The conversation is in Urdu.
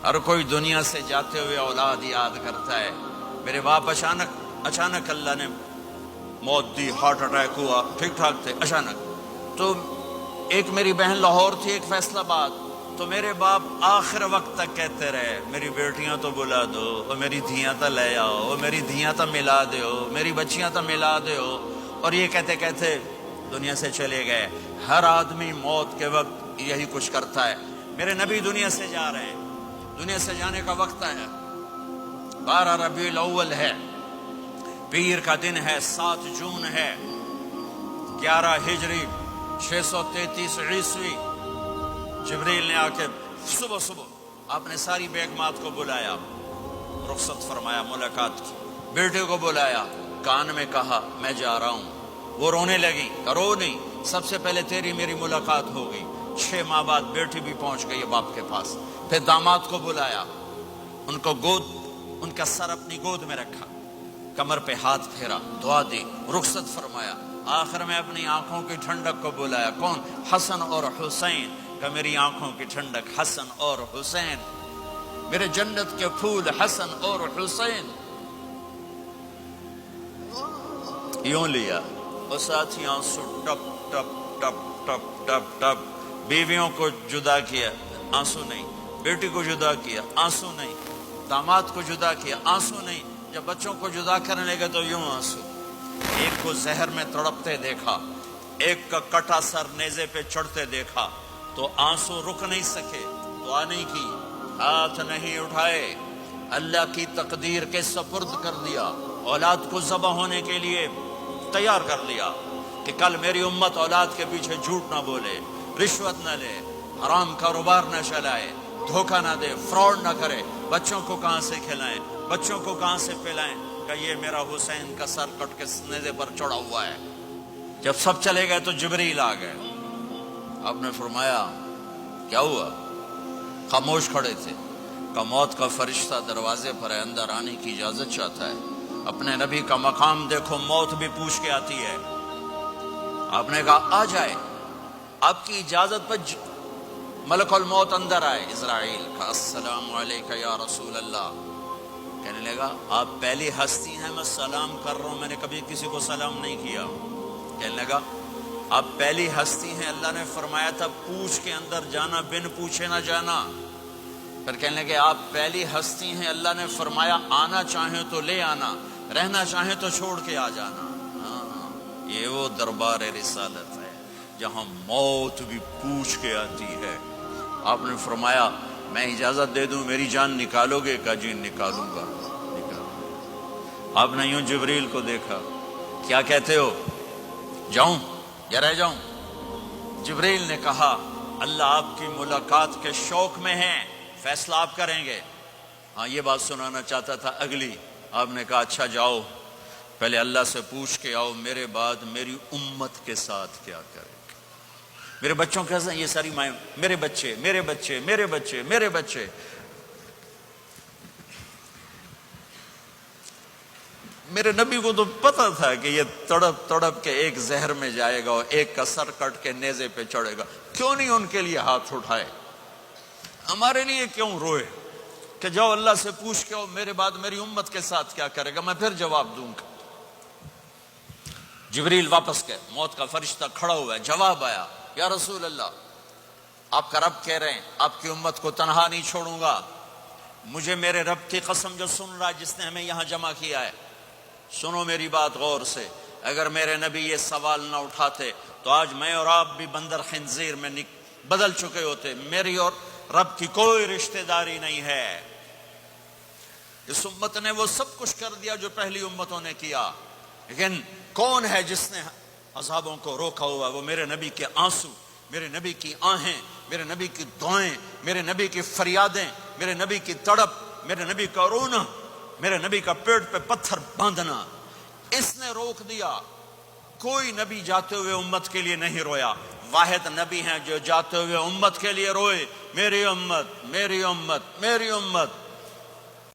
ہر کوئی دنیا سے جاتے ہوئے اولاد یاد کرتا ہے. میرے باپ اچانک اللہ نے موت دی، ہارٹ اٹیک ہوا، ٹھیک ٹھاک تھے، اچانک. تو ایک میری بہن لاہور تھی، ایک فیصل آباد. تو میرے باپ آخر وقت تک کہتے رہے میری بیٹیاں تو بلا دو، اور میری دھیاں تو لے آؤ، اور میری دھیاں تو ملا دیو، میری بچیاں تو ملا دیو. اور یہ کہتے کہتے دنیا سے چلے گئے. ہر آدمی موت کے وقت یہی کچھ کرتا ہے. میرے نبی دنیا سے جا رہے ہیں، دنیا سے جانے کا وقت ہے. 12 ربیع الاول ہے، پیر کا دن ہے، 7 جون ہے، 11 ہجری 633 عیسوی. جبریل نے آ کے صبح آپ نے ساری بیگمات کو بلایا، رخصت فرمایا ملاقات کی. بیٹے کو بلایا، کان میں کہا میں جا رہا ہوں. وہ رونے لگی، رو نہیں، سب سے پہلے تیری میری ملاقات ہو گئی. 6 ماہ بعد بیٹی بھی پہنچ گئی باپ کے پاس. پھر داماد کو بلایا، ان کا سر اپنی گود میں رکھا، کمر پہ ہاتھ پھیرا، دعا دی، رخصت فرمایا. آخر میں اپنی آنکھوں کی ٹھنڈک کو بلایا. کون؟ حسن اور حسین. کہ میری آنکھوں کی ٹھنڈک حسن اور حسین، میرے جنت کے پھول حسن اور حسین. یوں لیا اور ساتھی آنسو ٹپ ٹپ ٹپ ٹپ ٹپ ٹپ. بیویوں کو جدا کیا، آنسو نہیں. بیٹی کو جدا کیا، آنسو نہیں. داماد کو جدا کیا، آنسو نہیں. جب بچوں کو جدا کرنے لگے تو یوں آنسو. ایک کو زہر میں تڑپتے دیکھا، ایک کا کٹا سر نیزے پہ چڑھتے دیکھا تو آنسو رک نہیں سکے. دعا نہیں کی، ہاتھ نہیں اٹھائے، اللہ کی تقدیر کے سپرد کر دیا. اولاد کو ذبح ہونے کے لیے تیار کر لیا کہ کل میری امت اولاد کے پیچھے جھوٹ نہ بولے، رشوت نہ لے، حرام کاروبار نہ چلائے، دھوکہ نہ دے، فراڈ نہ کرے. بچوں کو کہاں سے کھلائیں، بچوں کو کہاں سے پلائیں؟ کہ یہ میرا حسین کا سر کٹ کے نیزے پر چڑھا ہوا ہے. جب سب چلے گئے تو جبریل آ گئے. آپ نے فرمایا کیا ہوا؟ خاموش کھڑے تھے. کہ موت کا فرشتہ دروازے پر ہے، اندر آنے کی اجازت چاہتا ہے. اپنے نبی کا مقام دیکھو، موت بھی پوچھ کے آتی ہے. آپ نے کہا آ جائے. آپ کی اجازت پر ملک الموت اندر آئے. اسرائیل کا السلام علیکہ یا رسول اللہ. کہنے لگا آپ پہلی ہستی ہیں، میں سلام کر رہا ہوں، میں نے کبھی کسی کو سلام نہیں کیا. کہنے لگا آپ پہلی ہستی ہیں، اللہ نے فرمایا تھا پوچھ کے اندر جانا، بن پوچھے نہ جانا. پھر کہنے لگے آپ پہلی ہستی ہیں، اللہ نے فرمایا آنا چاہیں تو لے آنا، رہنا چاہیں تو چھوڑ کے آ جانا. ہاں، یہ وہ دربار رسالت ہے جہاں موت بھی پوچھ کے آتی ہے. آپ نے فرمایا میں اجازت دے دوں میری جان نکالو گے؟ کہا جی نکالوں گا. آپ نے یوں جبریل کو دیکھا، کیا کہتے ہو، جاؤں یا رہ جاؤں؟ جبریل نے کہا اللہ آپ کی ملاقات کے شوق میں ہیں، فیصلہ آپ کریں گے. ہاں یہ بات سنانا چاہتا تھا اگلی. آپ نے کہا اچھا جاؤ، پہلے اللہ سے پوچھ کے آؤ میرے بعد میری امت کے ساتھ کیا کرے. میرے بچوں کے ساتھ یہ ساری مائیں، میرے بچے میرے بچے میرے بچے میرے بچے. میرے نبی کو تو پتا تھا کہ یہ تڑپ تڑپ کے ایک زہر میں جائے گا اور ایک کا سر کٹ کے نیزے پہ چڑھے گا. کیوں نہیں ان کے لیے ہاتھ اٹھائے؟ ہمارے لیے کیوں روئے کہ جاؤ اللہ سے پوچھ کے میرے بعد میری امت کے ساتھ کیا کرے گا، میں پھر جواب دوں گا. جبریل واپس گئے، موت کا فرشتہ کھڑا ہوا ہے. جواب آیا یا رسول اللہ آپ کا رب کہہ رہے ہیں آپ کی امت کو تنہا نہیں چھوڑوں گا. مجھے میرے رب کی قسم جو سن رہا ہے جس نے ہمیں یہاں جمع کیا ہے، سنو میری بات غور سے. اگر میرے نبی یہ سوال نہ اٹھاتے تو آج میں اور آپ بھی بندر خنزیر میں بدل چکے ہوتے. میری اور رب کی کوئی رشتہ داری نہیں ہے. اس امت نے وہ سب کچھ کر دیا جو پہلی امتوں نے کیا، لیکن کون ہے جس نے عذابوں کو روکا ہوا؟ وہ میرے نبی کے آنسو، میرے نبی کی آہیں، میرے نبی کی دعائیں، میرے نبی کی فریادیں، میرے نبی کی تڑپ، میرے نبی کا رونا، میرے نبی کا پیٹ پہ پتھر باندھنا. اس نے روک دیا. کوئی نبی جاتے ہوئے امت کے لیے نہیں رویا. واحد نبی ہیں جو جاتے ہوئے امت کے لیے روئے، میری امت میری امت میری امت.